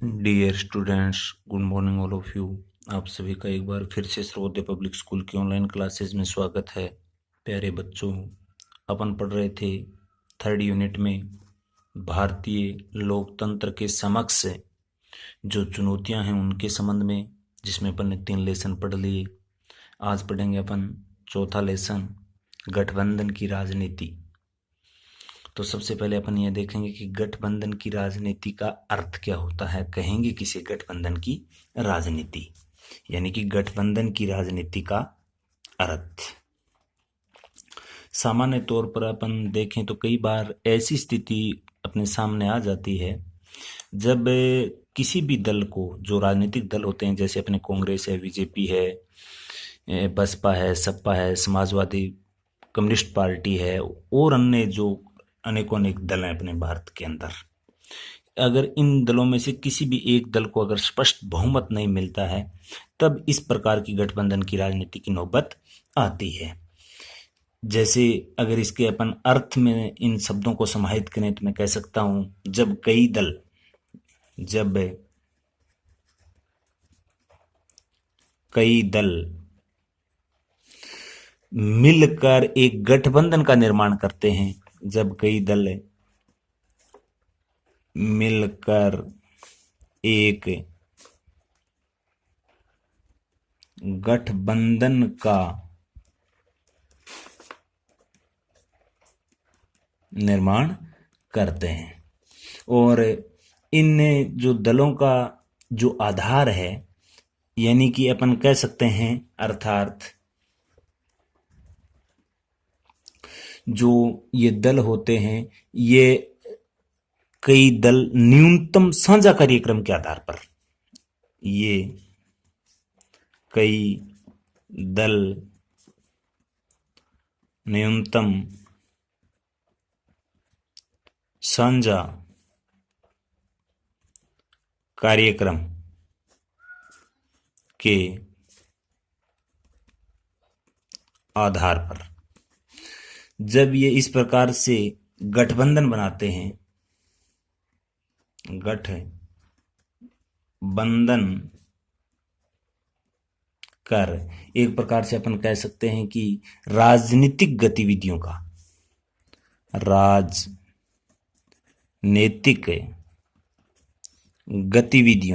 Dear students, good morning all of you. आप सभी का एक बार फिर से सर्वोदय पब्लिक स्कूल की ऑनलाइन क्लासेस में स्वागत है। प्यारे बच्चों, अपन पढ़ रहे थे थर्ड यूनिट में भारतीय लोकतंत्र के समक्ष जो चुनौतियां हैं उनके संबंध में, जिसमें अपन ने 3 लेसन पढ़ लिए। आज पढ़ेंगे अपन चौथा लेसन, गठबंधन की राजनीति। तो सबसे पहले अपन ये देखेंगे कि गठबंधन की राजनीति का अर्थ क्या होता है। कहेंगे किसे गठबंधन की राजनीति, यानी कि गठबंधन की राजनीति का अर्थ। सामान्य तौर पर अपन देखें तो कई बार ऐसी स्थिति अपने सामने आ जाती है जब किसी भी दल को, जो राजनीतिक दल होते हैं, जैसे अपने कांग्रेस है, बीजेपी है, बसपा है, सपा है, समाजवादी कम्युनिस्ट पार्टी है और अन्य जो अनेकों अनेक दल हैं अपने भारत के अंदर, अगर इन दलों में से किसी भी एक दल को अगर स्पष्ट बहुमत नहीं मिलता है, तब इस प्रकार की गठबंधन की राजनीति की नौबत आती है। जैसे अगर इसके अपन अर्थ में इन शब्दों को समाहित करें तो मैं कह सकता हूं, जब कई दल मिलकर एक गठबंधन का निर्माण करते हैं, जब कई दल मिलकर एक गठबंधन का निर्माण करते हैं, और इन जो दलों का जो आधार है, यानी कि अपन कह सकते हैं, अर्थात जो ये दल होते हैं, ये कई दल न्यूनतम साझा कार्यक्रम के आधार पर, ये कई दल न्यूनतम साझा कार्यक्रम के आधार पर जब ये इस प्रकार से गठबंधन बनाते हैं, गठबंधन कर एक प्रकार से अपन कह सकते हैं कि राजनीतिक गतिविधियों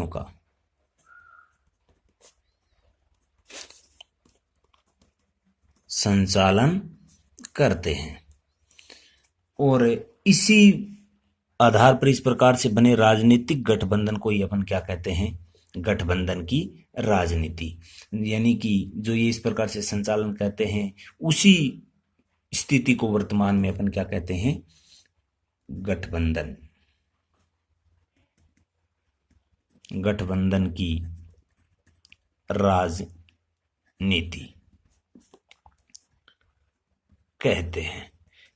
का संचालन करते हैं, और इसी आधार पर इस प्रकार से बने राजनीतिक गठबंधन को ही अपन क्या कहते हैं, गठबंधन की राजनीति। यानी कि जो ये इस प्रकार से संचालन कहते हैं, उसी स्थिति को वर्तमान में अपन क्या कहते हैं, गठबंधन की राजनीति कहते हैं।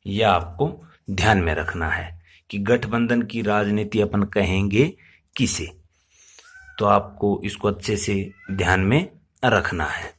यह आपको ध्यान में रखना है कि गठबंधन की राजनीति अपन कहेंगे किसे, तो आपको इसको अच्छे से ध्यान में रखना है।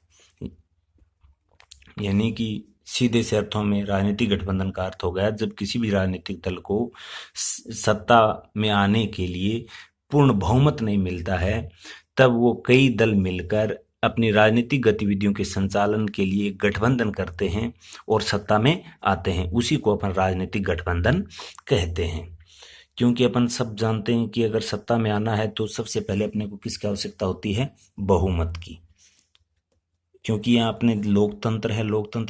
यानी कि सीधे से अर्थों में राजनीतिक गठबंधन का अर्थ हो गया जब किसी भी राजनीतिक दल को सत्ता में आने के लिए पूर्ण बहुमत नहीं मिलता है, तब वो कई दल मिलकर अपनी राजनीतिक गतिविधियों के संचालन के लिए गठबंधन करते हैं और सत्ता में आते हैं। उसी को अपन राजनीतिक गठबंधन कहते हैं। क्योंकि अपन सब जानते हैं कि अगर सत्ता में आना है तो सबसे पहले अपने को किसकी आवश्यकता होती है, बहुमत की। क्योंकि यहाँ अपने लोकतंत्र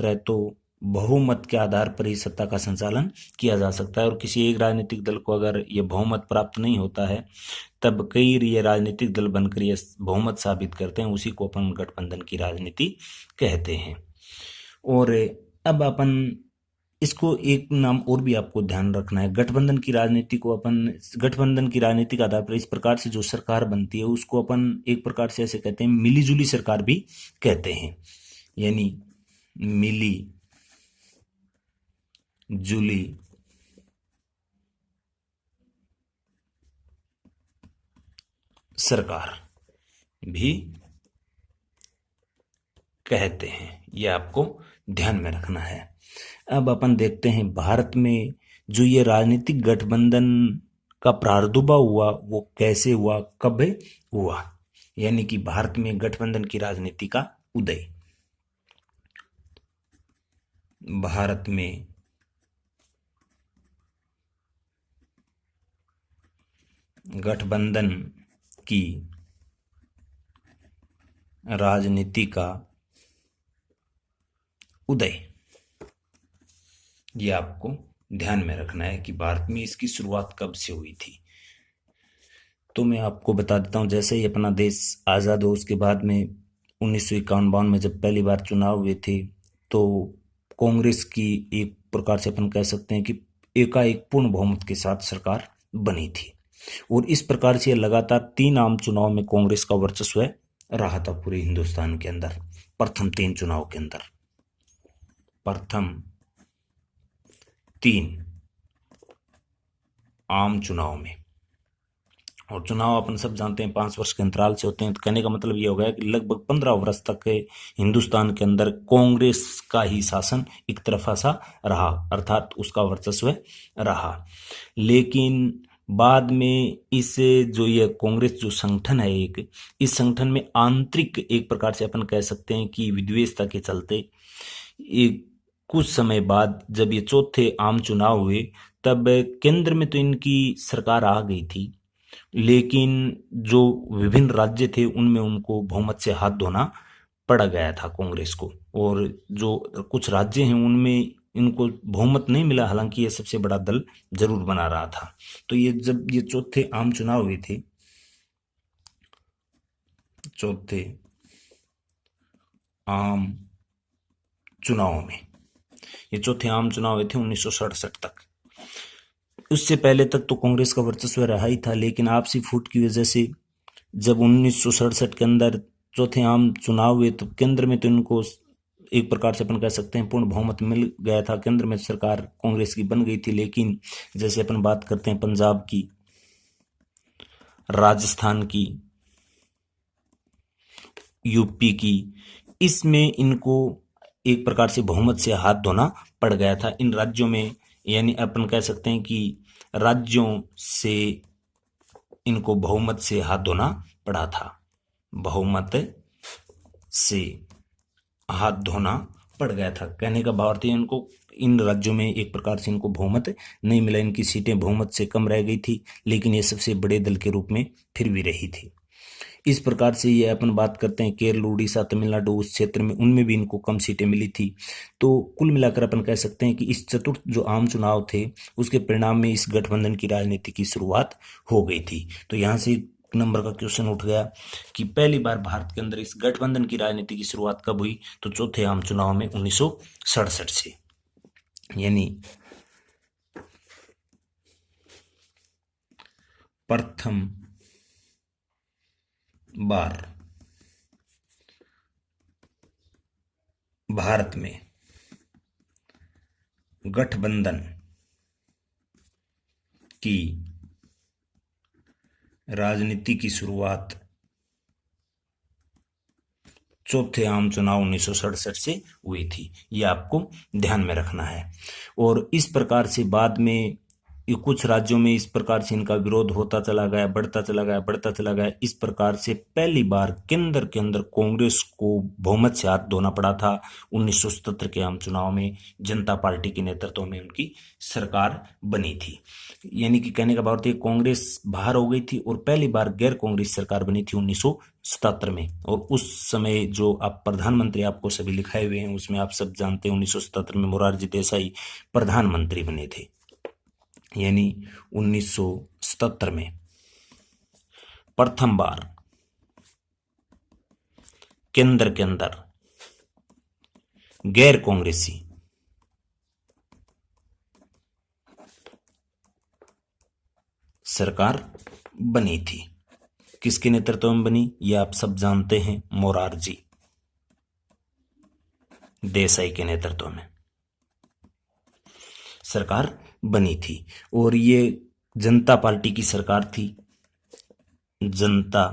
है तो बहुमत के आधार पर ही सत्ता का संचालन किया जा सकता है, और किसी एक राजनीतिक दल को अगर ये बहुमत प्राप्त नहीं होता है, तब कई ये राजनीतिक दल बनकर ये बहुमत साबित करते हैं। उसी को अपन गठबंधन की राजनीति कहते हैं। और अब अपन इसको एक नाम और भी आपको ध्यान रखना है। गठबंधन की राजनीति को अपन, गठबंधन की राजनीति के आधार पर इस प्रकार से जो सरकार बनती है उसको अपन एक प्रकार से ऐसे कहते हैं, मिलीजुली सरकार भी कहते हैं। यानी मिली जुली सरकार भी कहते हैं। यह आपको ध्यान में रखना है। अब अपन देखते हैं भारत में जो ये राजनीतिक गठबंधन का प्रादुर्भाव हुआ वो कैसे हुआ, कब हुआ, यानी कि भारत में गठबंधन की राजनीति का उदय। भारत में गठबंधन की राजनीति का उदय, ये आपको ध्यान में रखना है कि भारत में इसकी शुरुआत कब से हुई थी। तो मैं आपको बता देता हूँ, जैसे ही अपना देश आज़ाद हो उसके बाद में 1951-52 में जब पहली बार चुनाव हुए थे तो कांग्रेस की एक प्रकार से अपन कह सकते हैं कि एकाएक पूर्ण बहुमत के साथ सरकार बनी थी, और इस प्रकार से लगातार 3 आम चुनाव में कांग्रेस का वर्चस्व रहा था पूरे हिंदुस्तान के अंदर। प्रथम 3 चुनाव के अंदर, प्रथम 3 आम चुनाव में, और चुनाव अपन सब जानते हैं 5 वर्ष के अंतराल से होते हैं। तो कहने का मतलब ये हो गया कि लगभग 15 वर्ष तक हिंदुस्तान के अंदर कांग्रेस का ही शासन एक तरफा सा रहा, अर्थात उसका वर्चस्व रहा। लेकिन बाद में इस जो ये कांग्रेस जो संगठन है एक, इस संगठन में आंतरिक एक प्रकार से अपन कह सकते हैं कि विद्वेषता के चलते एक कुछ समय बाद जब ये चौथे आम चुनाव हुए तब केंद्र में तो इनकी सरकार आ गई थी, लेकिन जो विभिन्न राज्य थे उनमें उनको बहुमत से हाथ धोना पड़ गया था कांग्रेस को, और जो कुछ राज्य हैं उनमें इनको बहुमत नहीं मिला, हालांकि ये सबसे बड़ा दल जरूर बना रहा था। तो ये जब ये चौथे आम चुनाव हुए थे, चौथे आम चुनाव में, ये चौथे आम चुनाव हुए थे 1967 तक। उससे पहले तक तो कांग्रेस का वर्चस्व रहा ही था, लेकिन आपसी फूट की वजह से जब 1967 के अंदर चौथे आम चुनाव हुए तो केंद्र में तो इनको एक प्रकार से अपन कह सकते हैं पूर्ण बहुमत मिल गया था, केंद्र में सरकार कांग्रेस की बन गई थी। लेकिन जैसे अपन बात करते हैं पंजाब की, राजस्थान की, यूपी की, इसमें इनको एक प्रकार से बहुमत से हाथ धोना पड़ गया था इन राज्यों में, यानी अपन कह सकते हैं कि राज्यों से इनको बहुमत से हाथ धोना पड़ा था, बहुमत से हाथ धोना पड़ गया था। कहने का भाव है इनको इन राज्यों में एक प्रकार से इनको बहुमत नहीं मिला, इनकी सीटें बहुमत से कम रह गई थी, लेकिन ये सबसे बड़े दल के रूप में फिर भी रही थी। इस प्रकार से ये अपन बात करते हैं केरल, उड़ीसा, तमिलनाडु उस क्षेत्र में, उनमें भी इनको कम सीटें मिली थी। तो कुल मिलाकर अपन कह सकते हैं कि इस चतुर्थ जो आम चुनाव थे उसके परिणाम में इस गठबंधन की राजनीति की शुरुआत हो गई थी। तो यहाँ से नंबर का क्वेश्चन उठ गया कि पहली बार भारत के अंदर इस गठबंधन की राजनीति की शुरुआत कब हुई, तो चौथे आम चुनाव में 1967 से, यानी प्रथम बार भारत में गठबंधन की राजनीति की शुरुआत चौथे आम चुनाव 1967 से हुई थी, ये आपको ध्यान में रखना है। और इस प्रकार से बाद में कुछ राज्यों में इस प्रकार से इनका विरोध होता चला गया, बढ़ता चला गया, बढ़ता चला गया। इस प्रकार से पहली बार केंद्र के अंदर कांग्रेस को बहुमत से हाथ धोना पड़ा था 1977 के आम चुनाव में। जनता पार्टी के नेतृत्व में उनकी सरकार बनी थी, यानी कि कहने का भाव है कांग्रेस बाहर हो गई थी और पहली बार गैर कांग्रेस सरकार बनी थी 1977 में। और उस समय जो आप प्रधानमंत्री आपको सभी लिखाए हुए हैं उसमें आप सब जानते हैं 1977 में मोरारजी देसाई प्रधानमंत्री बने थे, यानी 1977 में प्रथम बार केंद्र के अंदर गैर कांग्रेसी सरकार बनी थी। किसके नेतृत्व में बनी ये आप सब जानते हैं, मोरारजी देसाई के नेतृत्व में सरकार बनी थी। और ये जनता पार्टी की सरकार थी, जनता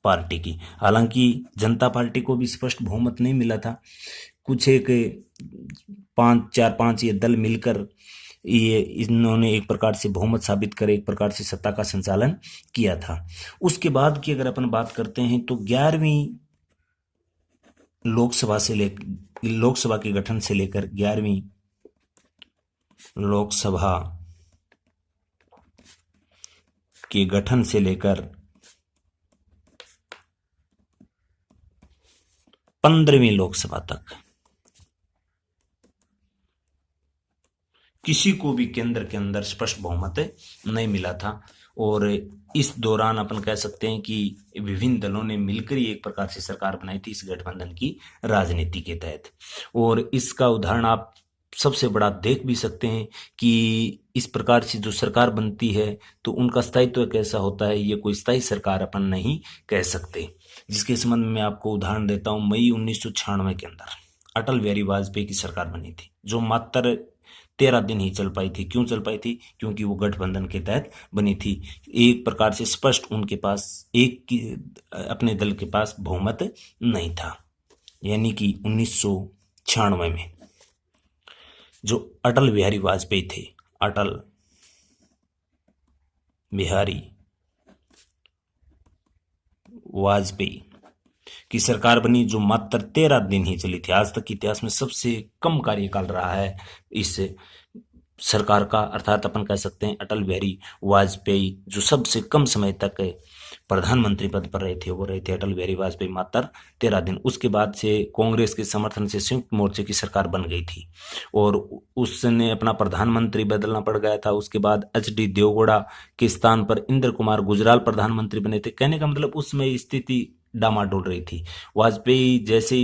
पार्टी की। हालांकि जनता पार्टी को भी स्पष्ट बहुमत नहीं मिला था, कुछ एक 4-5 ये दल मिलकर ये इन्होंने एक प्रकार से बहुमत साबित कर एक प्रकार से सत्ता का संचालन किया था। उसके बाद की अगर अपन बात करते हैं तो 11वीं लोकसभा के गठन से लेकर 11वीं लोकसभा के गठन से लेकर 15वीं लोकसभा तक किसी को भी केंद्र के अंदर स्पष्ट बहुमत नहीं मिला था। और इस दौरान अपन कह सकते हैं कि विभिन्न दलों ने मिलकर ही एक प्रकार से सरकार बनाई थी इस गठबंधन की राजनीति के तहत। और इसका उदाहरण आप सबसे बड़ा देख भी सकते हैं कि इस प्रकार से जो सरकार बनती है तो उनका स्थायित्व कैसा होता है, ये कोई स्थायी सरकार अपन नहीं कह सकते। जिसके संबंध में आपको उदाहरण देता हूं, मई 1996 के अंदर अटल बिहारी वाजपेयी की सरकार बनी थी, जो मात्र 13 दिन ही चल पाई थी। क्यों चल पाई थी? क्योंकि वो गठबंधन के तहत बनी थी। एक प्रकार से स्पष्ट उनके पास अपने दल के पास बहुमत नहीं था। यानी कि 1996 में जो अटल बिहारी वाजपेयी थे, अटल बिहारी वाजपेयी की सरकार बनी, जो मात्र 13 दिन ही चली थी। आज तक के इतिहास में सबसे कम कार्यकाल रहा है इस सरकार का, अर्थात अपन कह सकते हैं अटल बिहारी वाजपेयी जो सबसे कम समय तक प्रधानमंत्री पद पर रहे थे, वो रहे थे अटल बिहारी वाजपेयी मात्र 13 दिन। उसके बाद से कांग्रेस के समर्थन से संयुक्त मोर्चे की सरकार बन गई थी और उसने अपना प्रधानमंत्री बदलना पड़ गया था। उसके बाद HD देवगौड़ा के स्थान पर इंद्र कुमार गुजराल प्रधानमंत्री बने थे। कहने का मतलब उस समय स्थिति डामाडोल रही थी। वाजपेयी जैसे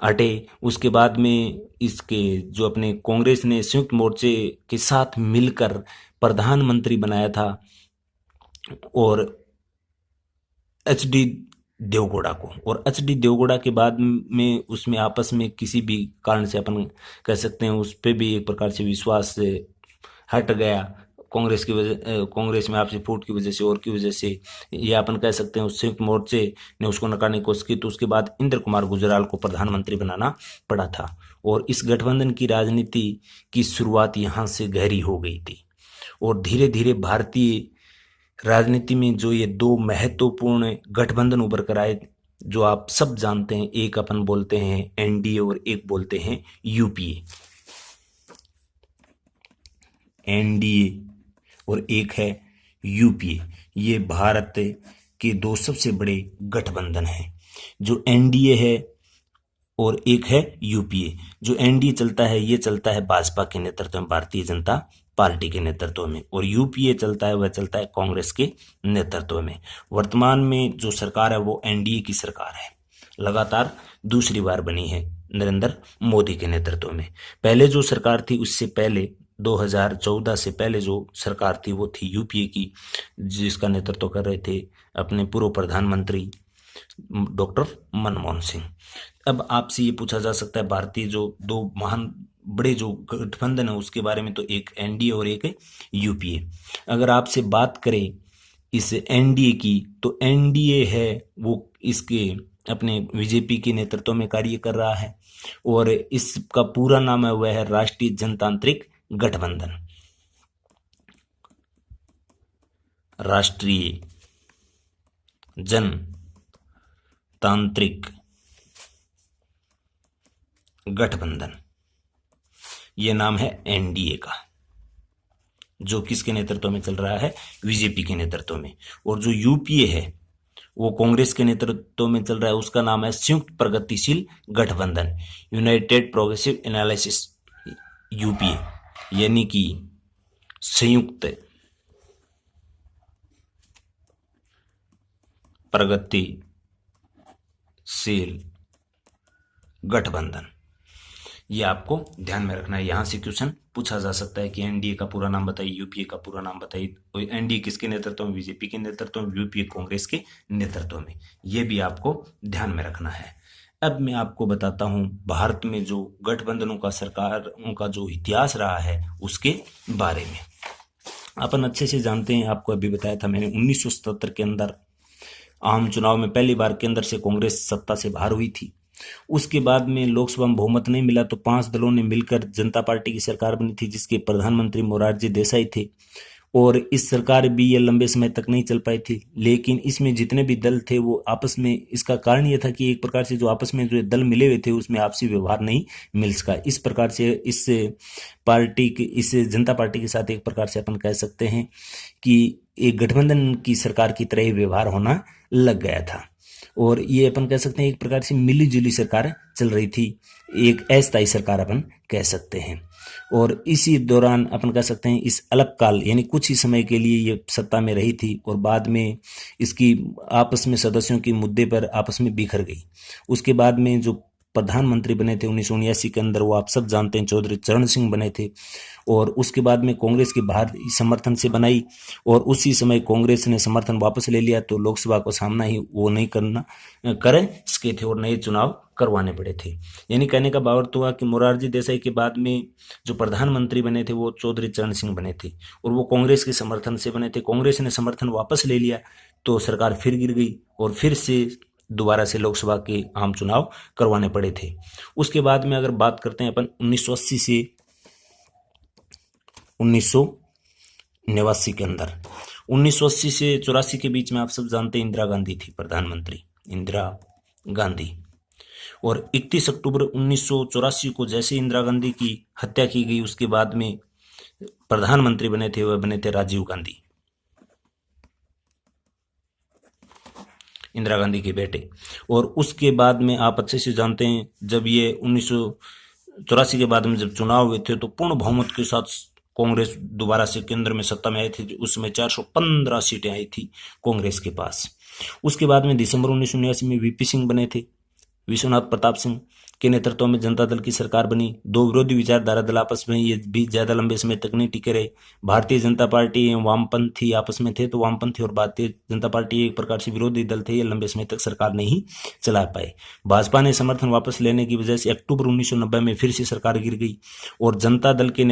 हटे, उसके बाद में इसके जो अपने कांग्रेस ने संयुक्त मोर्चे के साथ मिलकर प्रधानमंत्री बनाया था और HD देवगौड़ा को, और HD देवगौड़ा के बाद में उसमें आपस में किसी भी कारण से अपन कह सकते हैं उस पर भी एक प्रकार से विश्वास हट गया। कांग्रेस में आपसी फूट की वजह से और की वजह से, या अपन कह सकते हैं उस संयुक्त मोर्चे ने उसको नकारने की कोशिश की, तो उसके बाद इंद्र कुमार गुजराल को प्रधानमंत्री बनाना पड़ा था। और इस गठबंधन की राजनीति की शुरुआत यहाँ से गहरी हो गई थी और धीरे धीरे भारतीय राजनीति में जो ये दो महत्वपूर्ण गठबंधन उभर कर आए, जो आप सब जानते हैं, एक अपन बोलते हैं NDA और एक बोलते हैं UPA। NDA और एक है UPA। ये भारत के दो सबसे बड़े गठबंधन हैं। जो NDA है और एक है UPA। जो NDA चलता है, ये चलता है भाजपा के नेतृत्व में, भारतीय जनता पार्टी के नेतृत्व में, और UPA चलता है, वह चलता है कांग्रेस के नेतृत्व में। वर्तमान में जो सरकार है वो NDA की सरकार है, लगातार दूसरी बार बनी है नरेंद्र मोदी के नेतृत्व में। पहले जो सरकार थी, उससे पहले 2014 से पहले जो सरकार थी वो थी UPA की, जिसका नेतृत्व कर रहे थे अपने पूर्व प्रधानमंत्री डॉक्टर मनमोहन सिंह। अब आपसे ये पूछा जा सकता है भारतीय जो दो महान बड़े जो गठबंधन है उसके बारे में, तो एक NDA और एक UPA। अगर आपसे बात करें इस NDA की, तो NDA है वो इसके अपने BJP के नेतृत्व में कार्य कर रहा है और इसका पूरा नाम है वह है राष्ट्रीय जनतांत्रिक गठबंधन। राष्ट्रीय जनतांत्रिक गठबंधन, ये नाम है NDA का, जो किसके नेतृत्व में चल रहा है? BJP के नेतृत्व में। और जो UPA है वो कांग्रेस के नेतृत्व में चल रहा है, उसका नाम है संयुक्त प्रगतिशील गठबंधन, यूनाइटेड प्रोग्रेसिव एनालिसिस UPA, यानी कि संयुक्त प्रगतिशील गठबंधन। ये आपको ध्यान में रखना है। यहां से क्वेश्चन पूछा जा सकता है कि NDA का पूरा नाम बताइए, UPA का पूरा नाम बताइए। NDA किसके नेतृत्व में? BJP के नेतृत्व में, UPA कांग्रेस के नेतृत्व में। ये भी आपको ध्यान में रखना है। अब मैं आपको बताता हूं भारत में जो गठबंधनों का सरकारों का जो इतिहास रहा है उसके बारे में। अपन अच्छे से जानते हैं, आपको अभी बताया था मैंने, 1977 के अंदर आम चुनाव में पहली बार केंद्र से कांग्रेस सत्ता से बाहर हुई थी उसके बाद में लोकसभा में बहुमत नहीं मिला तो 5 दलों ने मिलकर जनता पार्टी की सरकार बनी थी, जिसके प्रधानमंत्री मोरारजी देसाई थे। और इस सरकार भी ये लंबे समय तक नहीं चल पाई थी, लेकिन इसमें जितने भी दल थे वो आपस में, इसका कारण ये था कि एक प्रकार से जो आपस में जो दल मिले हुए थे उसमें आपसी व्यवहार नहीं मिल सका। इस प्रकार से इस जनता पार्टी के साथ एक प्रकार से अपन कह सकते हैं कि एक गठबंधन की सरकार की तरह ही व्यवहार होना लग गया था। और ये अपन कह सकते हैं एक प्रकार से मिली जुली सरकार चल रही थी, एक अस्थायी सरकार अपन कह सकते हैं। और इसी दौरान अपन कह सकते हैं इस अल्पकाल यानी कुछ ही समय के लिए ये सत्ता में रही थी और बाद में इसकी आपस में सदस्यों की मुद्दे पर आपस में बिखर गई। उसके बाद में जो प्रधानमंत्री बने थे 1979 के अंदर, वो आप सब जानते हैं, चौधरी चरण सिंह बने थे। और उसके बाद में कांग्रेस के बाहर समर्थन से बनाई और उसी समय कांग्रेस ने समर्थन वापस ले लिया, तो लोकसभा को सामना ही वो नहीं कर सके थे और नए चुनाव करवाने पड़े थे। यानी कहने का भावार्थ हुआ कि मोरारजी देसाई के बाद में जो प्रधानमंत्री बने थे वो चौधरी चरण सिंह बने थे और वो कांग्रेस के समर्थन से बने थे। कांग्रेस ने समर्थन वापस ले लिया तो सरकार फिर गिर गई और फिर से दोबारा से लोकसभा के आम चुनाव करवाने पड़े थे। उसके बाद में अगर बात करते हैं अपन 1980 से 1989 के अंदर, 1980 से 84 के बीच में आप सब जानते हैं इंदिरा गांधी थी प्रधानमंत्री, इंदिरा गांधी। और 31 अक्टूबर 1984 को जैसे इंदिरा गांधी की हत्या की गई उसके बाद में प्रधानमंत्री बने थे, वह बने थे राजीव गांधी, इंदिरा गांधी के बेटे। और उसके बाद में आप अच्छे से जानते हैं जब ये 1984 के बाद में जब चुनाव हुए थे तो पूर्ण बहुमत के साथ कांग्रेस दोबारा से केंद्र में सत्ता में आई थी। उसमें 415 सीटें आई थी कांग्रेस के पास। उसके बाद में दिसंबर 1979 में वीपी सिंह बने थे, विश्वनाथ प्रताप सिंह के नेतृत्व में जनता दल की सरकार बनी। दो विरोधी विचारधारा दल आपस में ये भी ज्यादा लंबे समय तक नहीं टिके रहे। भारतीय जनता पार्टी एवं वामपंथी आपस में थे, तो वामपंथी और भारतीय जनता पार्टी एक प्रकार से विरोधी दल थे, ये लंबे समय तक सरकार नहीं चला पाए। भाजपा ने समर्थन वापस लेने की वजह से अक्टूबर 1990 में फिर से सरकार गिर गई और जनता दल के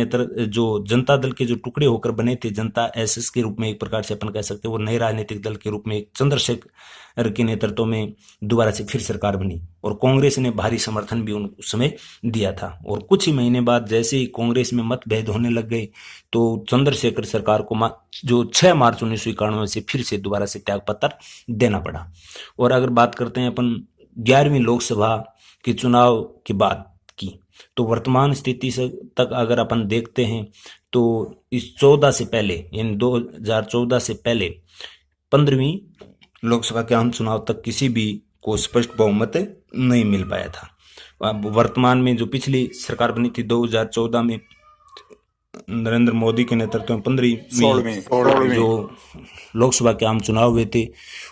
जो टुकड़े होकर बने थे, जनता एसएस के रूप में एक प्रकार से अपन कह सकते हैं, वो नए राजनीतिक दल के रूप में एक चंद्रशेखर के नेतृत्व में दोबारा से फिर सरकार बनी और कांग्रेस ने भारी समर्थन भी उस समय दिया था। और कुछ ही महीने बाद जैसे ही कांग्रेस में मतभेद होने लग गए तो चंद्रशेखर सरकार को जो 6 मार्च 1991 से फिर से दोबारा से त्यागपत्र देना पड़ा। और अगर बात करते हैं अपन 11वीं लोकसभा के चुनाव के बाद की, तो वर्तमान स्थिति से तक अगर अपन देखते हैं तो इस 14 से पहले यानी 2014 से पहले 15वीं लोकसभा के आम चुनाव तक किसी भी को स्पष्ट बहुमत नहीं मिल पाया था। अब वर्तमान में जो पिछली सरकार बनी थी 2014 में नरेंद्र मोदी के नेतृत्व में 15वीं जो लोकसभा के आम चुनाव हुए थे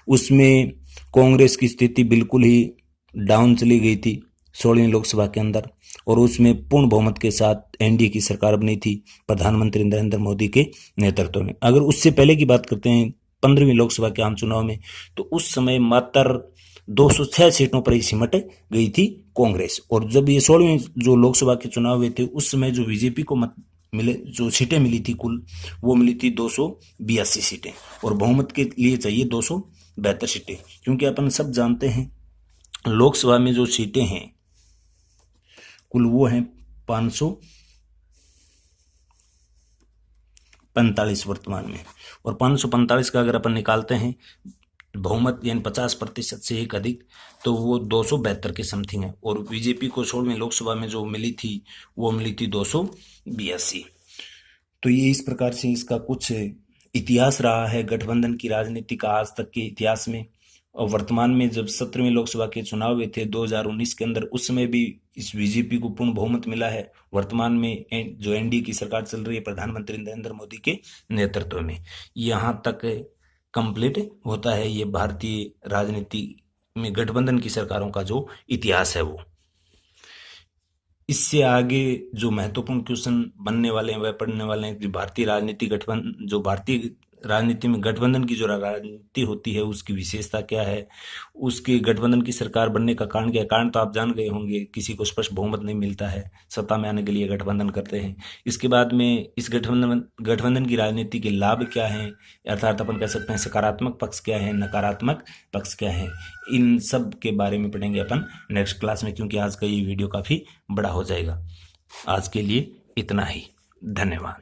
उसमें कांग्रेस की स्थिति बिल्कुल ही डाउन चली गई थी 16वीं लोकसभा के अंदर, और उसमें पूर्ण बहुमत के साथ एनडीए की सरकार बनी थी प्रधानमंत्री नरेंद्र मोदी के नेतृत्व में। अगर उससे पहले की बात करते हैं 15वीं लोकसभा के आम चुनाव में, तो उस समय मात्र 206 सीटों पर ही सिमट गई थी कांग्रेस। और जब ये 16वीं जो लोकसभा के चुनाव हुए थे उस समय जो बीजेपी को मत मिले, जो सीटें मिली थी कुल, वो मिली थी 282 सीटें और बहुमत के लिए चाहिए 272 सीटें। क्योंकि अपन सब जानते हैं लोकसभा में जो सीटें हैं कुल वो हैं 545 वर्तमान में, और 545 का अगर अपन निकालते हैं बहुमत यानी 50% से एक अधिक, तो वो 272 के समथिंग है। और बीजेपी को 16वीं लोकसभा में जो मिली थी वो मिली थी 282। तो ये इस प्रकार से इसका कुछ इतिहास रहा है गठबंधन की राजनीति का आज तक के इतिहास में। और वर्तमान में जब 17वीं लोकसभा के चुनाव हुए थे 2019 के अंदर, उस समय भी इस बीजेपी को पूर्ण बहुमत मिला है। वर्तमान में जो एनडीए की सरकार चल रही है प्रधानमंत्री नरेंद्र मोदी के नेतृत्व में, यहाँ तक कंप्लीट होता है ये भारतीय राजनीति में गठबंधन की सरकारों का जो इतिहास है वो। इससे आगे जो महत्वपूर्ण क्वेश्चन बनने वाले हैं वह पढ़ने वाले हैं कि भारतीय राजनीति गठबंधन, जो भारतीय राजनीति में गठबंधन की जो राजनीति होती है उसकी विशेषता क्या है, उसके गठबंधन की सरकार बनने का कारण क्या है। कारण तो आप जान गए होंगे, किसी को स्पष्ट बहुमत नहीं मिलता है, सत्ता में आने के लिए गठबंधन करते हैं। इसके बाद में इस गठबंधन की राजनीति के लाभ क्या हैं, अर्थात अपन कह सकते हैं सकारात्मक पक्ष क्या है, नकारात्मक पक्ष क्या है, इन सब के बारे में पढ़ेंगे अपन नेक्स्ट क्लास में, क्योंकि आज का ये वीडियो काफ़ी बड़ा हो जाएगा। आज के लिए इतना ही, धन्यवाद।